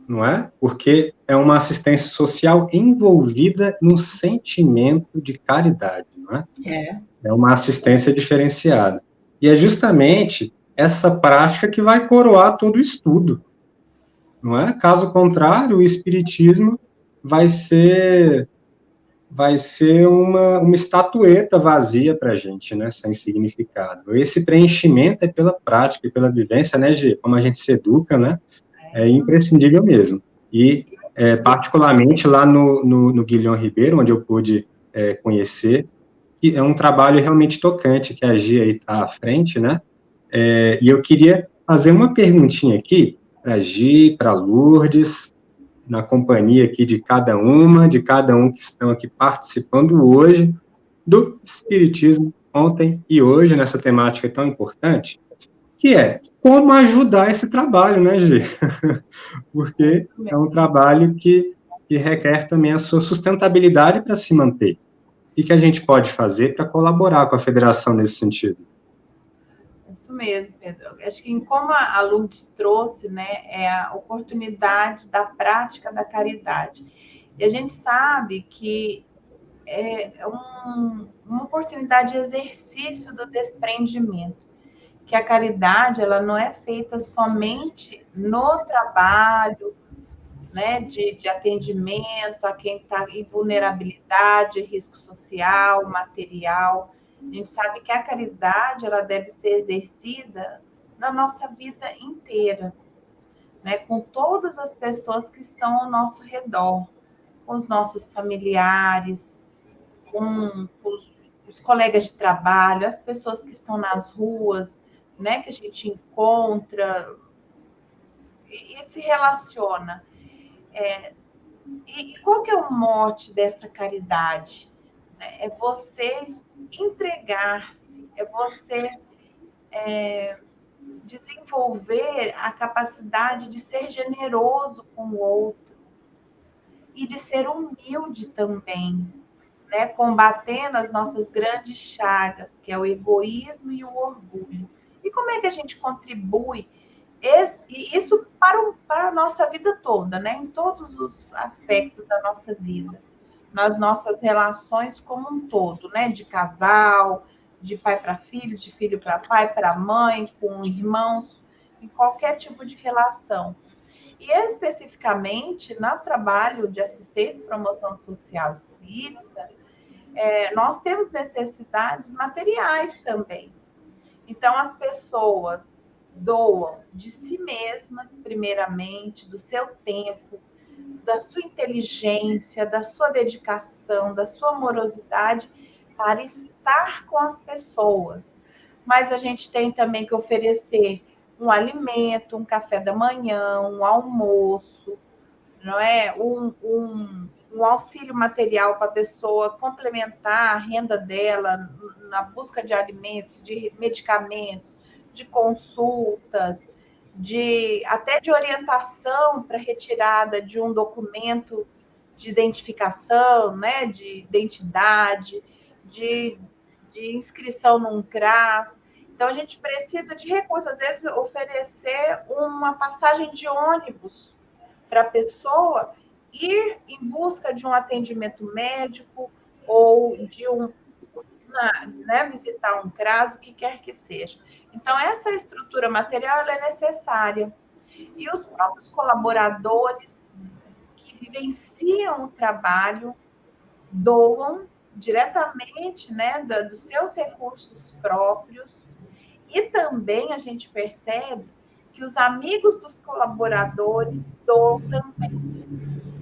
não é? Porque é uma assistência social envolvida no sentimento de caridade, não é? É uma assistência diferenciada. E é justamente essa prática que vai coroar todo o estudo, não é? Caso contrário, o espiritismo vai ser uma estatueta vazia para a gente, né, sem significado. Esse preenchimento é pela prática e pela vivência, né, Gê? Como a gente se educa, né? É imprescindível mesmo. E, particularmente, lá no Guilhom Ribeiro, onde eu pude conhecer, que é um trabalho realmente tocante, que a Gia aí está à frente, né? E eu queria fazer uma perguntinha aqui para a Gi, para a Lourdes, na companhia aqui de cada um que estão aqui participando hoje do Espiritismo ontem e hoje, nessa temática tão importante, que é como ajudar esse trabalho, né, Gi? Porque é um trabalho que requer também a sua sustentabilidade para se manter. O que a gente pode fazer para colaborar com a federação nesse sentido? Isso mesmo, Pedro. Acho que como a Lourdes trouxe, né, é a oportunidade da prática da caridade. E a gente sabe que é uma oportunidade de exercício do desprendimento, que a caridade ela não é feita somente no trabalho, né, de atendimento a quem está em vulnerabilidade, risco social, material. A gente sabe que a caridade ela deve ser exercida na nossa vida inteira, né, com todas as pessoas que estão ao nosso redor, com os nossos familiares, com os colegas de trabalho, as pessoas que estão nas ruas, né, que a gente encontra e se relaciona. E qual que é o mote dessa caridade? É você entregar-se, é você desenvolver a capacidade de ser generoso com o outro e de ser humilde também, né? Combatendo as nossas grandes chagas, que é o egoísmo e o orgulho. E como é que a gente contribui isso para a nossa vida toda, né? Em todos os aspectos da nossa vida, nas nossas relações como um todo, né? De casal, de pai para filho, de filho para pai, para mãe, com irmãos, em qualquer tipo de relação. E especificamente no trabalho de assistência e promoção social espírita, nós temos necessidades materiais também. Então, as pessoas doam de si mesmas, primeiramente, do seu tempo, da sua inteligência, da sua dedicação, da sua amorosidade, para estar com as pessoas. Mas a gente tem também que oferecer um alimento, um café da manhã, um almoço, não é? Um auxílio material para a pessoa complementar a renda dela na busca de alimentos, de medicamentos, de consultas, até de orientação para retirada de um documento de identificação, né, de identidade, de inscrição num CRAS. Então, a gente precisa de recursos, às vezes, oferecer uma passagem de ônibus para a pessoa ir em busca de um atendimento médico ou de né, visitar um CRAS, o que quer que seja. Então, essa estrutura material ela é necessária. E os próprios colaboradores que vivenciam o trabalho doam diretamente, né, dos seus recursos próprios. E também a gente percebe que os amigos dos colaboradores doam também,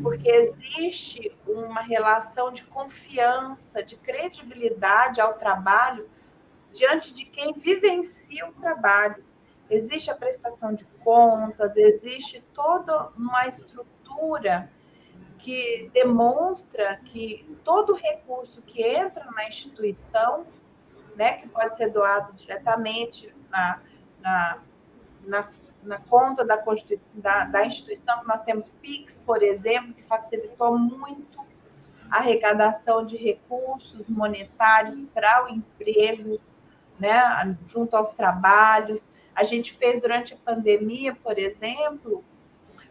porque existe uma relação de confiança, de credibilidade ao trabalho diante de quem vivencia o trabalho. Existe a prestação de contas, existe toda uma estrutura que demonstra que todo recurso que entra na instituição, né, que pode ser doado diretamente na conta da instituição, nós temos PIX, por exemplo, que facilitou muito a arrecadação de recursos monetários para o emprego, né, junto aos trabalhos. A gente fez durante a pandemia, por exemplo,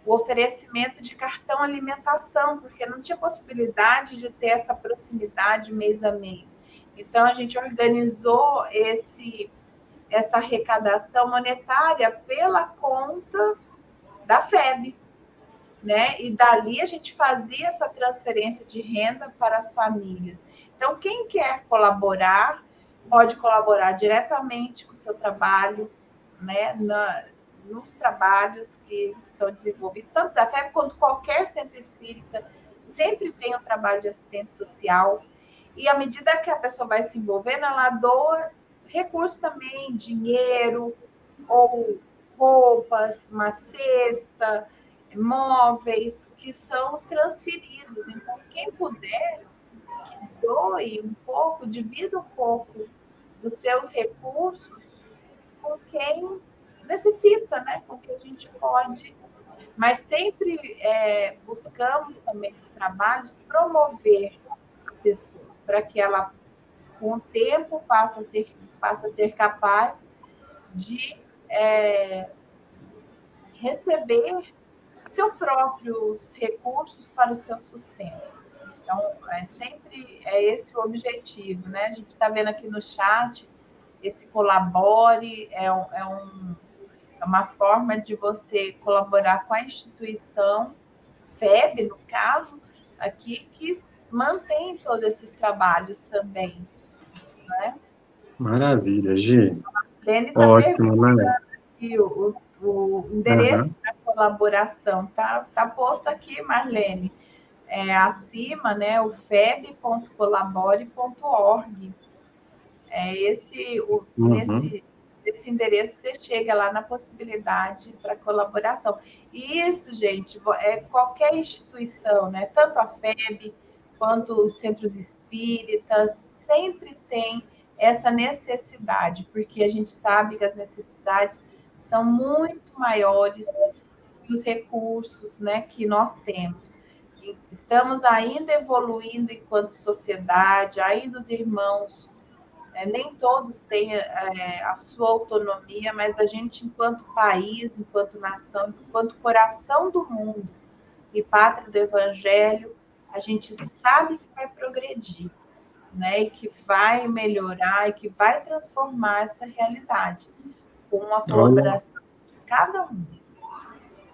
o oferecimento de cartão alimentação, porque não tinha possibilidade de ter essa proximidade mês a mês. Então, a gente organizou essa arrecadação monetária pela conta da FEB, né? E dali a gente fazia essa transferência de renda para as famílias. Então, quem quer colaborar, pode colaborar diretamente com o seu trabalho, né? Nos trabalhos que são desenvolvidos, tanto da FEB quanto qualquer centro espírita, sempre tem um trabalho de assistência social. E à medida que a pessoa vai se envolvendo, ela doa recursos também, dinheiro, ou roupas, uma cesta, móveis, que são transferidos. Então, quem puder, que doe um pouco, divida um pouco dos seus recursos com quem necessita, né? Com quem a gente pode. Mas sempre buscamos também os trabalhos promover a pessoa, para que ela, com o tempo, passe a ser capaz de receber seus próprios recursos para o seu sustento. Então, sempre esse o objetivo, né? A gente está vendo aqui no chat, esse colabore é uma forma de você colaborar com a instituição, FEB, no caso, aqui, que mantém todos esses trabalhos também, né? Maravilha, Gi. Lene está Ótimo, né? aqui o endereço da colaboração. Tá posto aqui, Marlene. Acima, né? O feb.colabore.org. Nesse endereço você chega lá na possibilidade para colaboração. E isso, gente, qualquer instituição, né? Tanto a FEB quanto os centros espíritas, sempre tem essa necessidade, porque a gente sabe que as necessidades são muito maiores que os recursos, né, que nós temos. E estamos ainda evoluindo enquanto sociedade, ainda os irmãos, nem todos têm a sua autonomia, mas a gente, enquanto país, enquanto nação, enquanto coração do mundo e pátria do Evangelho, a gente sabe que vai progredir, né? E que vai melhorar e que vai transformar essa realidade com uma colaboração de cada um.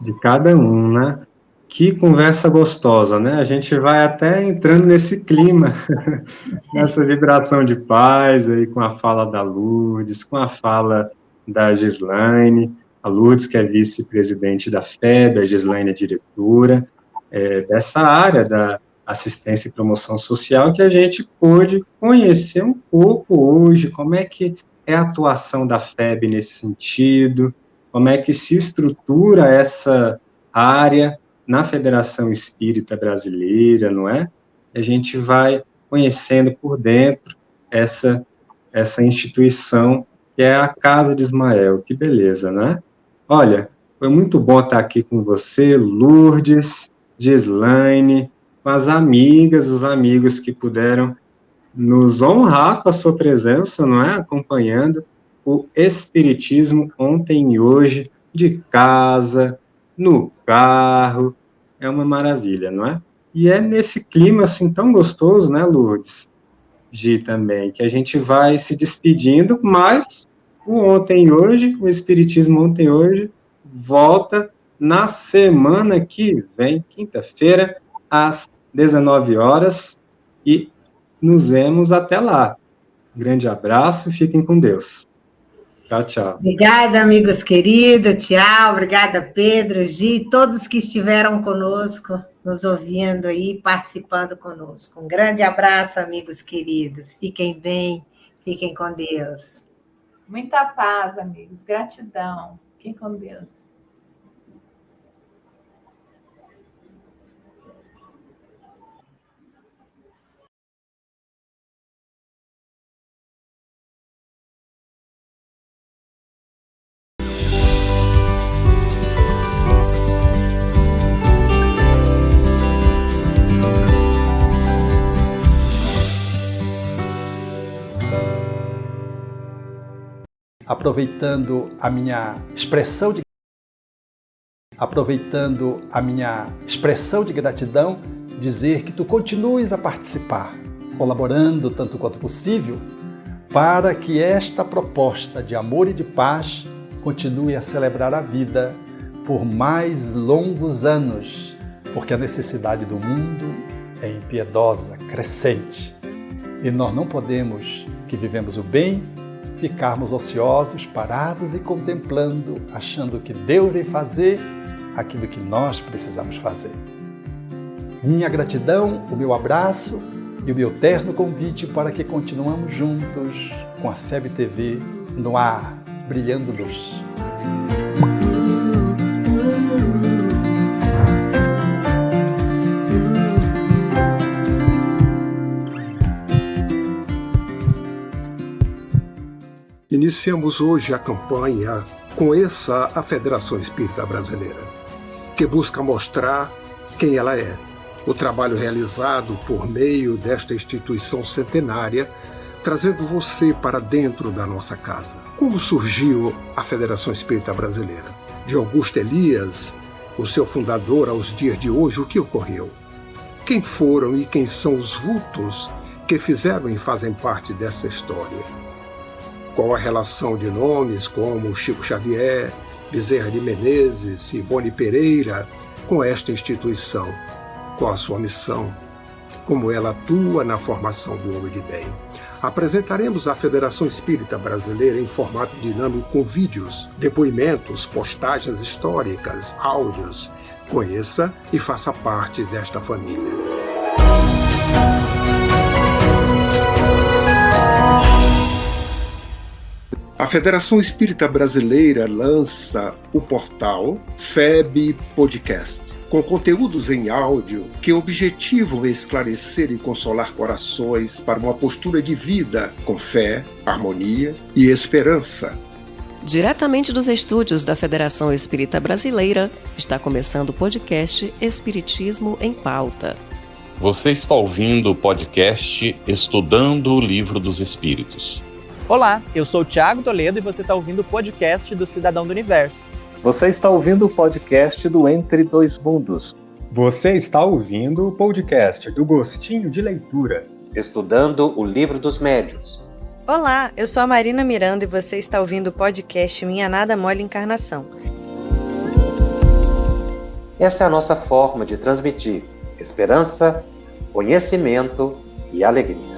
De cada um, né? Que conversa gostosa, né? A gente vai até entrando nesse clima, nessa vibração de paz aí, com a fala da Lourdes, com a fala da Gislaine, a Lourdes, que é vice-presidente da FEB, a Gislaine é diretora, dessa área da assistência e promoção social, que a gente pôde conhecer um pouco hoje, como é que é a atuação da FEB nesse sentido, como é que se estrutura essa área na Federação Espírita Brasileira, não é? A gente vai conhecendo por dentro essa instituição que é a Casa de Ismael. Que beleza, né? Olha, foi muito bom estar aqui com você, Lourdes, Gislaine, com as amigas, os amigos que puderam nos honrar com a sua presença, não é? Acompanhando o Espiritismo ontem e hoje, de casa, no carro, é uma maravilha, não é? E é nesse clima, assim, tão gostoso, né, Lourdes? Gi, também, que a gente vai se despedindo, mas o Ontem e Hoje, o Espiritismo Ontem e Hoje, volta na semana que vem, quinta-feira, às 19 horas, e nos vemos até lá. Um grande abraço, fiquem com Deus. Tchau, tchau. Obrigada, amigos queridos, tchau, obrigada, Pedro, Gi, todos que estiveram conosco, nos ouvindo aí, participando conosco. Um grande abraço, amigos queridos, fiquem bem, fiquem com Deus. Muita paz, amigos, gratidão, fiquem com Deus. Aproveitando a minha expressão de gratidão, dizer que tu continues a participar, colaborando tanto quanto possível, para que esta proposta de amor e de paz continue a celebrar a vida por mais longos anos, porque a necessidade do mundo é impiedosa, crescente. E nós não podemos, que vivemos o bem, ficarmos ociosos, parados e contemplando, achando que Deus vem fazer aquilo que nós precisamos fazer. Minha gratidão, o meu abraço e o meu terno convite para que continuemos juntos com a FEB TV no ar, brilhando luz. Iniciamos hoje a campanha Conheça a Federação Espírita Brasileira, que busca mostrar quem ela é. O trabalho realizado por meio desta instituição centenária, trazendo você para dentro da nossa casa. Como surgiu a Federação Espírita Brasileira? De Augusto Elias, o seu fundador, aos dias de hoje, o que ocorreu? Quem foram e quem são os vultos que fizeram e fazem parte dessa história? Qual a relação de nomes como Chico Xavier, Bezerra de Menezes, Ivone Pereira com esta instituição? Qual a sua missão? Como ela atua na formação do homem de bem? Apresentaremos a Federação Espírita Brasileira em formato dinâmico com vídeos, depoimentos, postagens históricas, áudios. Conheça e faça parte desta família. A Federação Espírita Brasileira lança o portal FEB Podcast, com conteúdos em áudio que objetivam esclarecer e consolar corações para uma postura de vida com fé, harmonia e esperança. Diretamente dos estúdios da Federação Espírita Brasileira, está começando o podcast Espiritismo em Pauta. Você está ouvindo o podcast Estudando o Livro dos Espíritos. Olá, eu sou o Thiago Toledo e você está ouvindo o podcast do Cidadão do Universo. Você está ouvindo o podcast do Entre Dois Mundos. Você está ouvindo o podcast do Gostinho de Leitura. Estudando o Livro dos Médiuns. Olá, eu sou a Marina Miranda e você está ouvindo o podcast Minha Nada Mole Encarnação. Essa é a nossa forma de transmitir esperança, conhecimento e alegria.